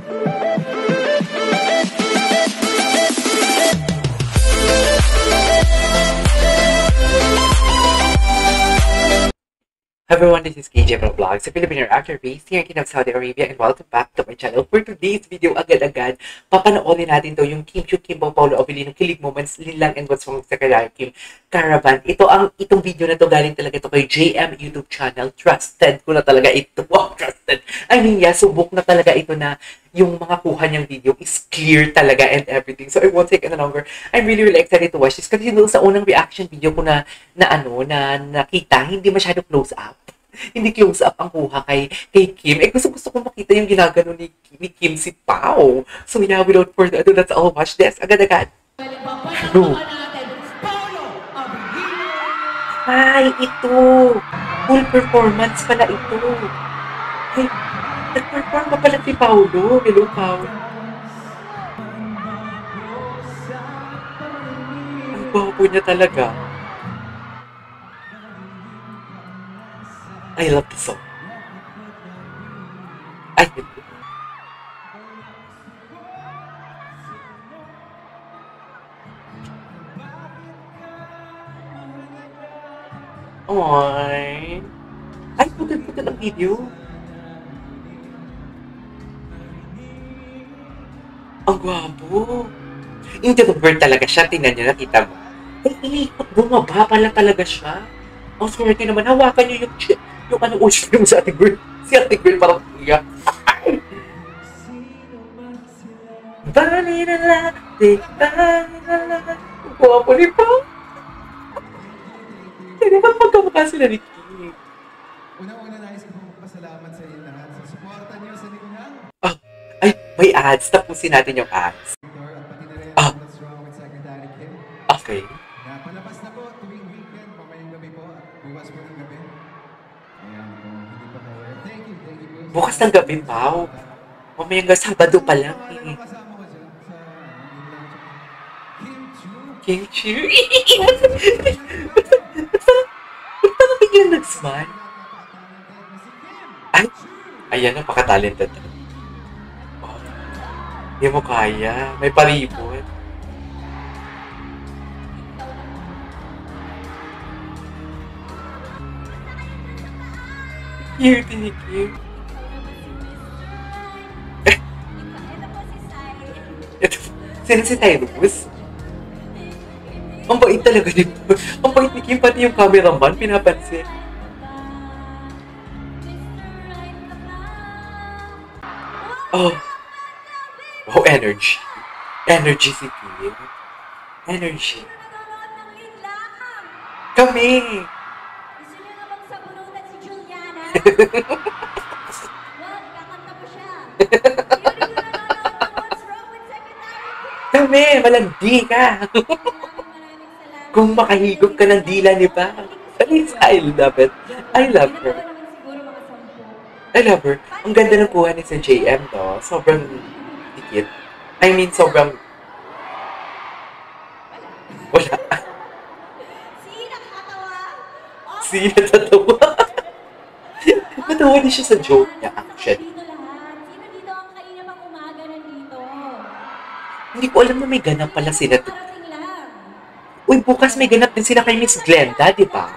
Hi everyone, this is KJ from Vlogs, a Filipino actor based here in King of Saudi Arabia, and welcome back to my channel. For today's video, agad-agad, papanoorin natin to yung Kim Chiu Kim Paulo Abilino Kilig Moments, Linlang and What's Wrong sa Kaya Kim Caravan. Itong video na to galing talaga to kay JM YouTube channel. Trusted ko na talaga ito. Wow, trusted. I mean, yeah, subok na talaga ito na yung mga kuha niyang video is clear talaga and everything. So I won't take any longer. I'm really excited to watch this kasi doon sa unang reaction video ko na nakita, hindi masyado close up. Hindi close up ang kuha kay Kim. Gusto ko makita yung ginagano ni Kim si Pao. So yeah, without further ado, let's all watch this. Agad-agad. Ay, ito. Full performance pala ito. Ay, nag-perform pa pala si Paulo. Hello, Pao. Ang gwapo niya talaga. I love the song. Ay, oy. Ay, putil-putil ang video. Ang gwapo. Introvert talaga siya. Tingnan niyo, nakita mo. Ay, ilikot, bumaba pala talaga siya. Ang swerte naman, hawakan niyo yung ano, yung sa Ate Girl. Si Ate Girl parang kuya. Ay! Bali na latte, bali na latte. Ang gwapo ni Pa. Hindi ba magkamukha sila ni Kim? Una-una nais ko magpasalamat sa inyo lahat sa suporta niyo sa likunan. Ah, ay, may ads. Tapusin natin yung ads. At pati na rin What's Wrong with Secretary Kim. Okay. Napalabas na po tuwing weekend, mamayang gabi po at bukas po ng gabi. Ayan, kung hindi pa kayo. Thank you po. Bukas ng gabi, Pao. Mamaya hanggang Sabado pa lang eh. Kasama ko dyan sa Kim Chiu. Kim Chiu. Ba't parang biglang nag-smile? Ay, ayan, napaka-talented. Oh, hindi mo kaya. May paribot. Cute ni Kim. Ito, sino si Tyrus? Ang bait talaga nito. Ang bait ni Kim, pati yung cameraman, pinapansin. Oh. Wow, energy. Energy si Kim. Energy. Kami! Gusto niyo na bang sabunutan si Juliana? Wag, kakanta ko siya. Hindi ko nanonood ng What's Wrong with Secretary Kim. Kami! Malandi ka! Maraming salamat. Kung makahigop ka ng dila ni Pa. At least, I love it. I love her. Siguro mga 10. I love her. Ang ganda ng kuha ni sa JM, no? Sobrang dikit. I mean, sobrang... Wala. See, nakakatawa. Sino tatawa? Natawa din siya sa joke niya, actually. Dito lahat. Sino dito ang kanina pang umaga nandito? Hindi ko alam na may ganap pala sila. Parating lang. Uy, bukas may ganap din sila kay Miss Glenda, di ba?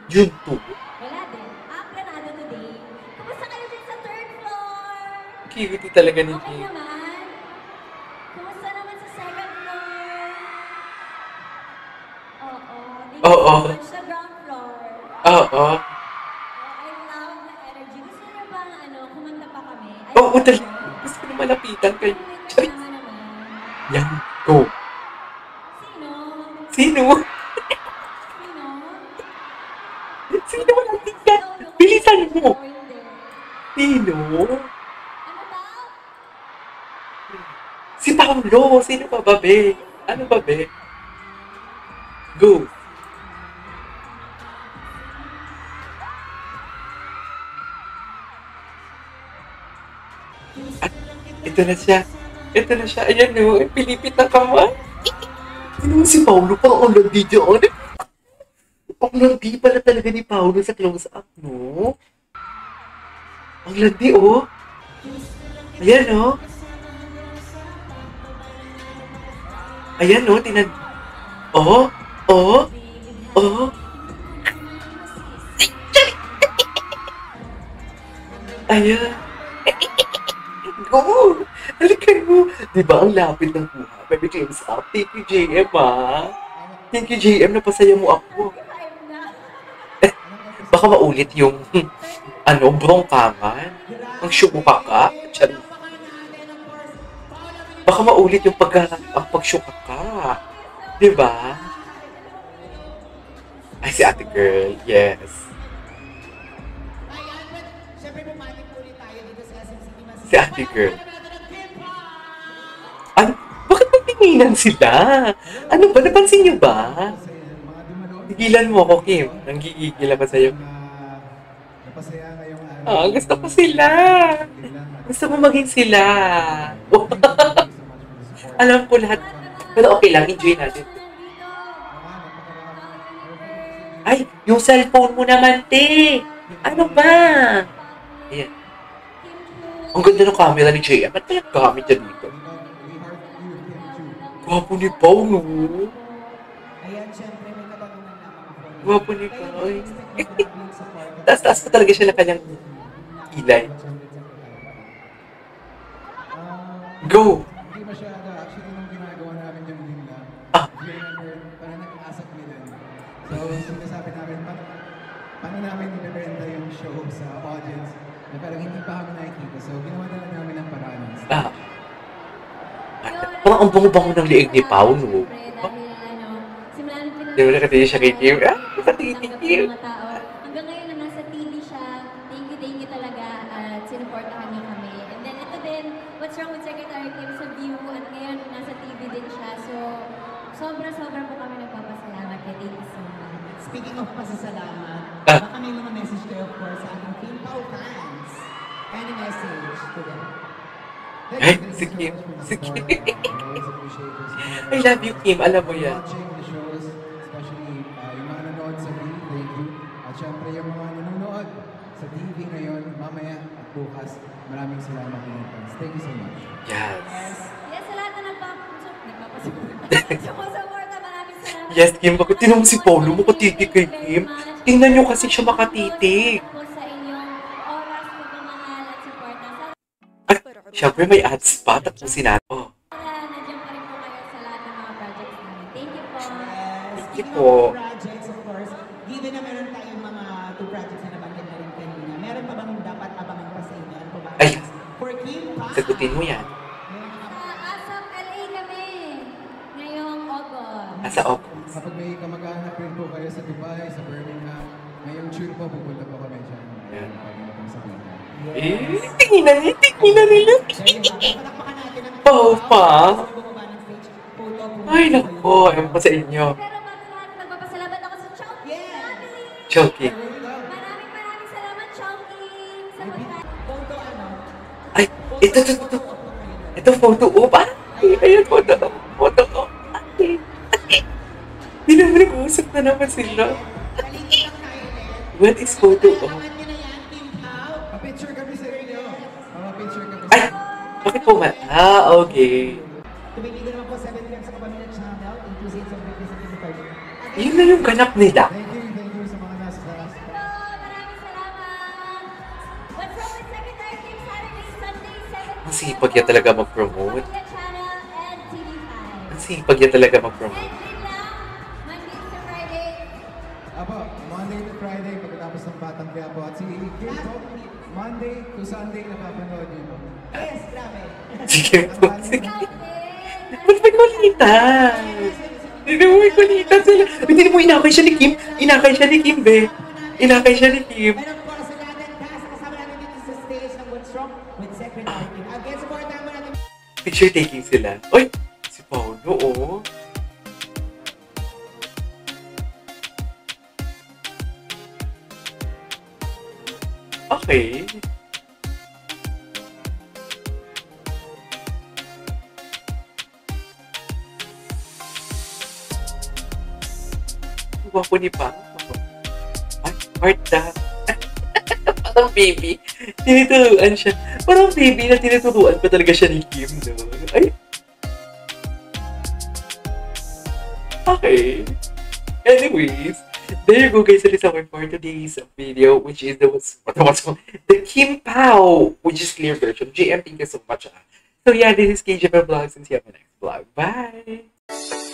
June 2. Wala din. Planado today. Kumusta kayo din sa third floor? Cute talaga ni Okay Kim. naman. Kumusta naman sa second floor? Oo. Oo. Sa ground floor. Oo. I love the energy. Gusto niyo ba kumanta pa kami? Oo, talaga. Gusto ko na malapitan kay... Charis. Naman. Yan, go. Sino? Sino? Sino? Sino wala tingnan? Bilisan mo. O hindi? Sino? Ano ba? Si Paulo. Sino pa ba, be? Ano ba, be? Go. At ito na siya. Ito na siya. Ayan o. Pilipit na kamay. Sino si Paulo? Parang ang landi dyan. Ang landi pala talaga ni Paulo sa close-up, no? Ang landi, oh. Ayan, oh. Ayan, no? Oh, oh, oh. Ayan. Go! Halikan mo. Diba ang lapit ng buha? Baby James up. Thank you, JM, ha? Thank you, JM. Napasaya mo ako. Baka maulit yung, bongkangan. Ang syumuka ka. Charing. Baka maulit yung ang pagsyuka ka. Diba? Ay, si ate girl. Yes. Si ate girl. Ano? Bakit magtinginan sila? Ano ba? Napansin niyo ba? Tigilan mo ako, Kim. Nanggigigil ako sa'yo. Napasaya ngayong araw. Ah, gusto ko sila. Gusto ko maging sila. Alam ko lahat. Pero okay lang, enjoy natin. Ay, yung cellphone mo naman, te. Ano ba? Ayan. Ang ganda ng camera ni JM. Ba't kaya gamit yan dito? Gwapo ni Pao, no? Ayan, syempre, may katanungan na mga Gwapo ni Pao. Taas-taas pa talaga siya na kanyang kilay. Go! Hindi masyado. Actually, nung ginagawa namin yung linla, parang nag-asap nila. So, sinasabi namin, paano namin ibebenta yung show sa audience na parang hindi pa kami nakikita. So, ginawa na lang namin ang paraan. Ah. Parang ang bango-bango ng liig ni Pao, no? Di ba nakatingin siya kay Kim? Ah, nakatingin Kim. Hanggang ngayon na nasa TV siya, thank you talaga at sinuportahan niyo kami. And then ito din, What's Wrong with Secretary Kim sa View at ngayon nasa TV din siya. So, sobra po kami nagpapasalamat kay thank you so much. Speaking of pasasalamat, Ah. baka may mga message kayo of course sa ating Kim Pao fans. Any message to them? Ay, si Kim. Si Kim. I love you, Kim. Alam mo yan. Watching the shows, especially yung mga nanonood sa TV, thank you. At syempre yung mga nanonood sa TV ngayon, mamaya at bukas, maraming salamat in advance. Thank you so much. Yes. Yes, sa lahat na sumusuporta, maraming salamat. Yes, Kim. Bakit tinong si Paulo makatitig kay Kim? Tingnan nyo kasi siya makatitig. Po sa inyong oras, pagmamahal at suporta. At syempre may ads pa. Tapusin natin. Oh. Sana nandiyan pa rin po kayo sa lahat ng mga projects namin. Thank you po. Speaking po. of projects, of course, given na meron tayong mga two projects na nabanggit na rin kanina, meron pa bang dapat abangan pa sa inyo? Ano pa ba? Ay. For Kim Pao. Sagutin mo yan. Asap LA kami ngayong August. Nasa Opus. Kapag may kamag-anak rin po kayo sa Dubai, sa Birmingham, ngayong June po, pupunta po kami dyan. Yeah. Pwede na pong sabihin. Tinginan nila. Palakpakan natin ang Pao pa. bumaba ng stage. Photo po. Ay, nako. Ewan ko sa inyo. Pero bago lahat, magpapasalamat ako sa Chowking Yeah. family. Choking. Maraming salamat, Chowking, sa pagkain. Photo ano? Ay, ito. Ito, photo op. Ay, ayan, photo op. Photo op. Ay. Hindi naman nag-uusap na naman sila. Paligid lang tayo ulit. What is photo op? Abangan nyo na yan, Kim Pao. Pa-picture kami sa inyo. Pa-picture kami Ay, bakit po man? Ah, okay. Tumitigil naman po 7 p.m. sa Kapamilya Channel, inclusive sa Weekly sa TV. Yun na yung ganap nila. Thank you sa mga nasa Hello, maraming salamat. What's Wrong with Secretary Kim Saturday, Sunday, 7 Ang sipag yan talaga mag-promote. Kapamilya Channel and TV5. Ang sipag yan talaga mag-promote. And yun lang, Monday to Friday. Apo, Monday to Friday, pagkatapos ng Batang Quiapo. At si Kim po, Monday to Sunday, napapanood niyo po. Yes, grabe. Sige po, sige. Ikaw din. Ba't may kulitan? Hindi mo may kulitan sila. Hindi mo inakay siya ni Kim. Inakay siya ni Kim, be. Inakay siya ni Kim. And of course, sa lahat ng cast, kasama natin dito sa stage ng What's Wrong with Secretary Kim. Again, supportahan mo natin. Picture taking sila. Oy, si Paulo, oh. Okay. Gwapo ni Pa. Ay, Marta. Parang baby. Tinuturuan siya. Parang baby na tinuturuan pa talaga siya ni Kim, no? Ay. Okay. Anyways, there you go guys. That is our for today's video, which is the Kim Pao, which is clear version. GM, thank you so much. So yeah, this is KJ Vlogs, and see you on my next vlog. Bye!